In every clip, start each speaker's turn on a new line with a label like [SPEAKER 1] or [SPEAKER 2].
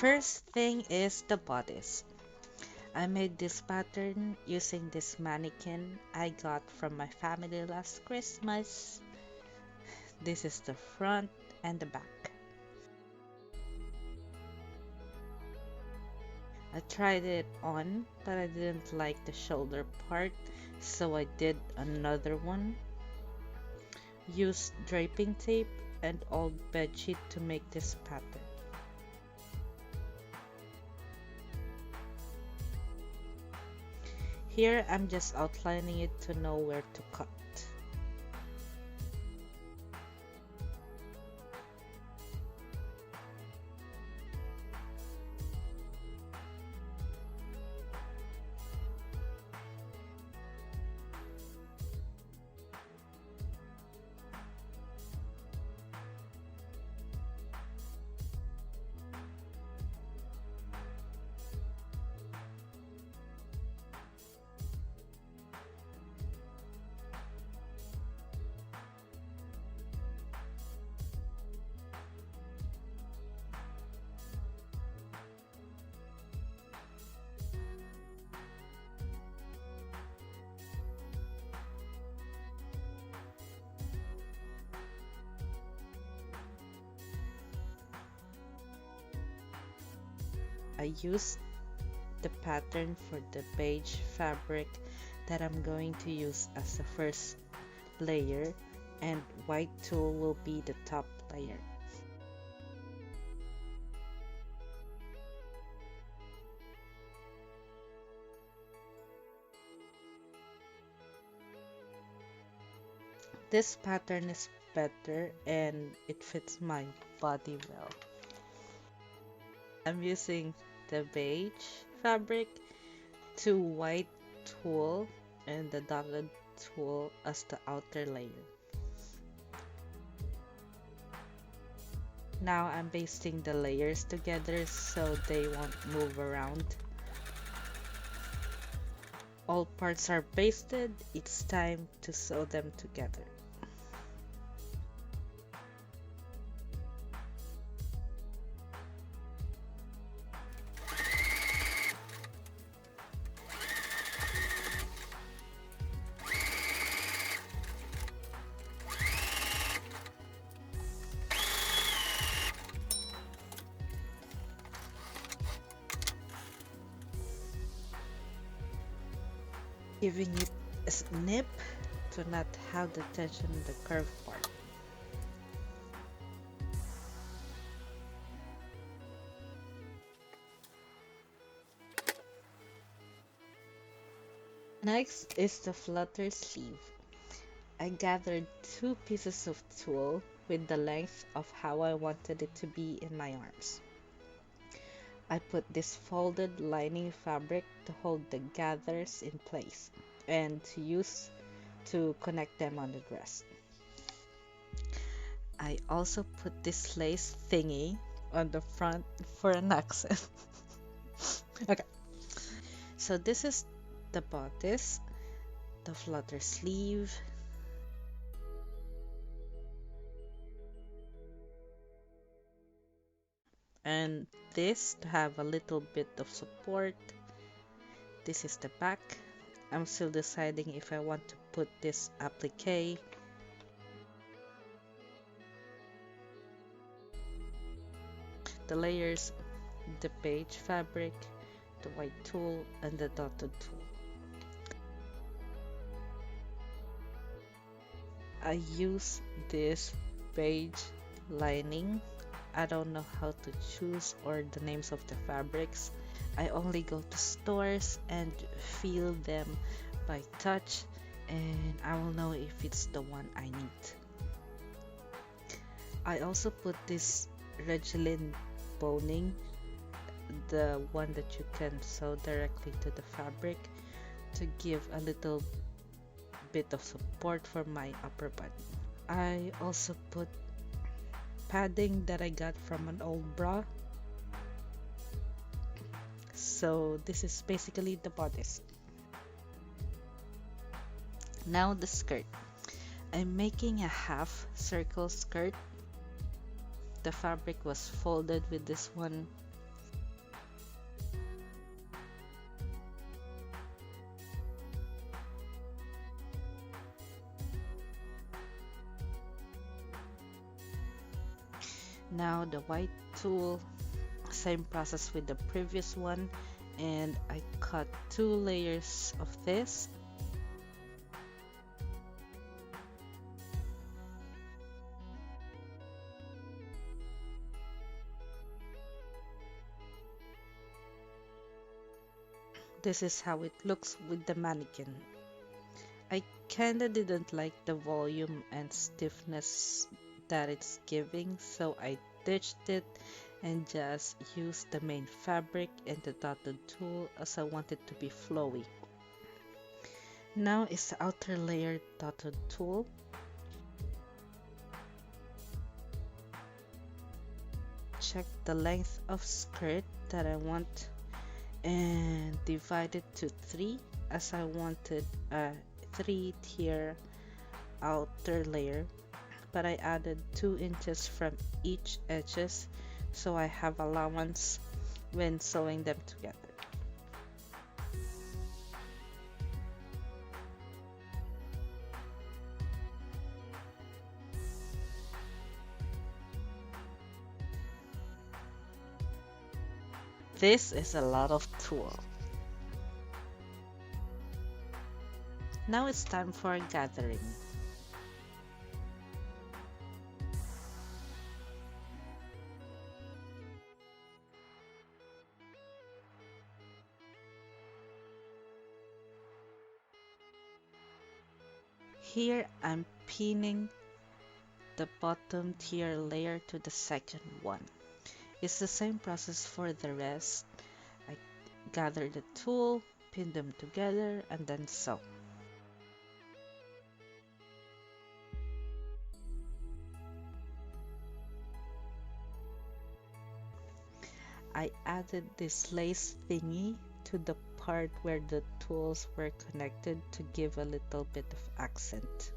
[SPEAKER 1] First thing is the bodice. I made this pattern using this mannequin I got from my family last Christmas. This is the front and the back. I tried it on, but I didn't like the shoulder part, so I did another one. Used draping tape and old bedsheet to make this pattern. Here I'm just outlining it to know where to cut. I used the pattern for the beige fabric that I'm going to use as the first layer, and white tulle will be the top layer. This pattern is better and it fits my body well. I'm using the beige fabric, two white tulle, and the dotted tulle as the outer layer. Now I'm pasting the layers together so they won't move around. All parts are pasted, it's time to sew them together. Giving it a snip to not have the tension in the curved part. Next is the flutter sleeve. I gathered two pieces of tulle with the length of how I wanted it to be in my arms. I put this folded lining fabric to hold the gathers in place and to use to connect them on the dress. I also put this lace thingy on the front for an accent. Okay, so this is the bodice, the flutter sleeve, and this to have a little bit of support. This is the back. I'm still deciding if I want to put this applique. The layers, the beige fabric, the white tulle, and the dotted tulle. I use this beige lining. I don't know how to choose or the names of the fabrics. I only go to stores and feel them by touch, and I will know if it's the one I need. I also put this Regilin boning, the one that you can sew directly to the fabric, to give a little bit of support for my upper body. I also put padding that I got from an old bra. So this is basically the bodice. Now the skirt. I'm making a half circle skirt. The fabric was folded with this one. Now the white tool, same process with the previous one, and I cut 2 layers of this. This is how it looks with the mannequin. I kinda didn't like the volume and stiffness that it's giving, so I ditched it and just used the main fabric and the dotted tool as I want it to be flowy. Now is the outer layer dotted tool. Check the length of skirt that I want and divide it to 3 as I wanted a 3-tier outer layer, but I added 2 inches from each edges so I have allowance when sewing them together. This is a lot of tool. Now it's time for gathering. Here I'm pinning the bottom tier layer to the second one. It's the same process for the rest. I gather the tool, pin them together, and then sew. I added this lace thingy to the part where the tools were connected to give a little bit of accent.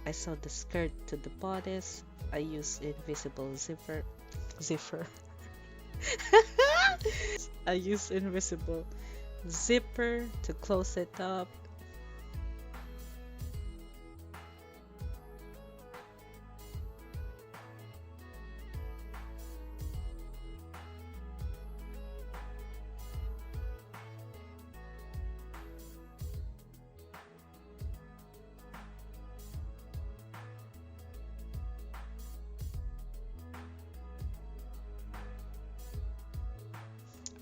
[SPEAKER 1] I sewed the skirt to the bodice. I used invisible zipper. I used invisible zipper to close it up.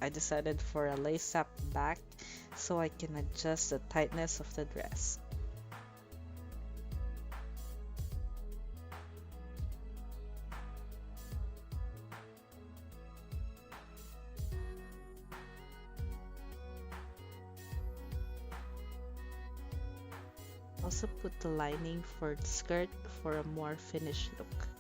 [SPEAKER 1] I decided for a lace-up back so I can adjust the tightness of the dress. Also put the lining for the skirt for a more finished look.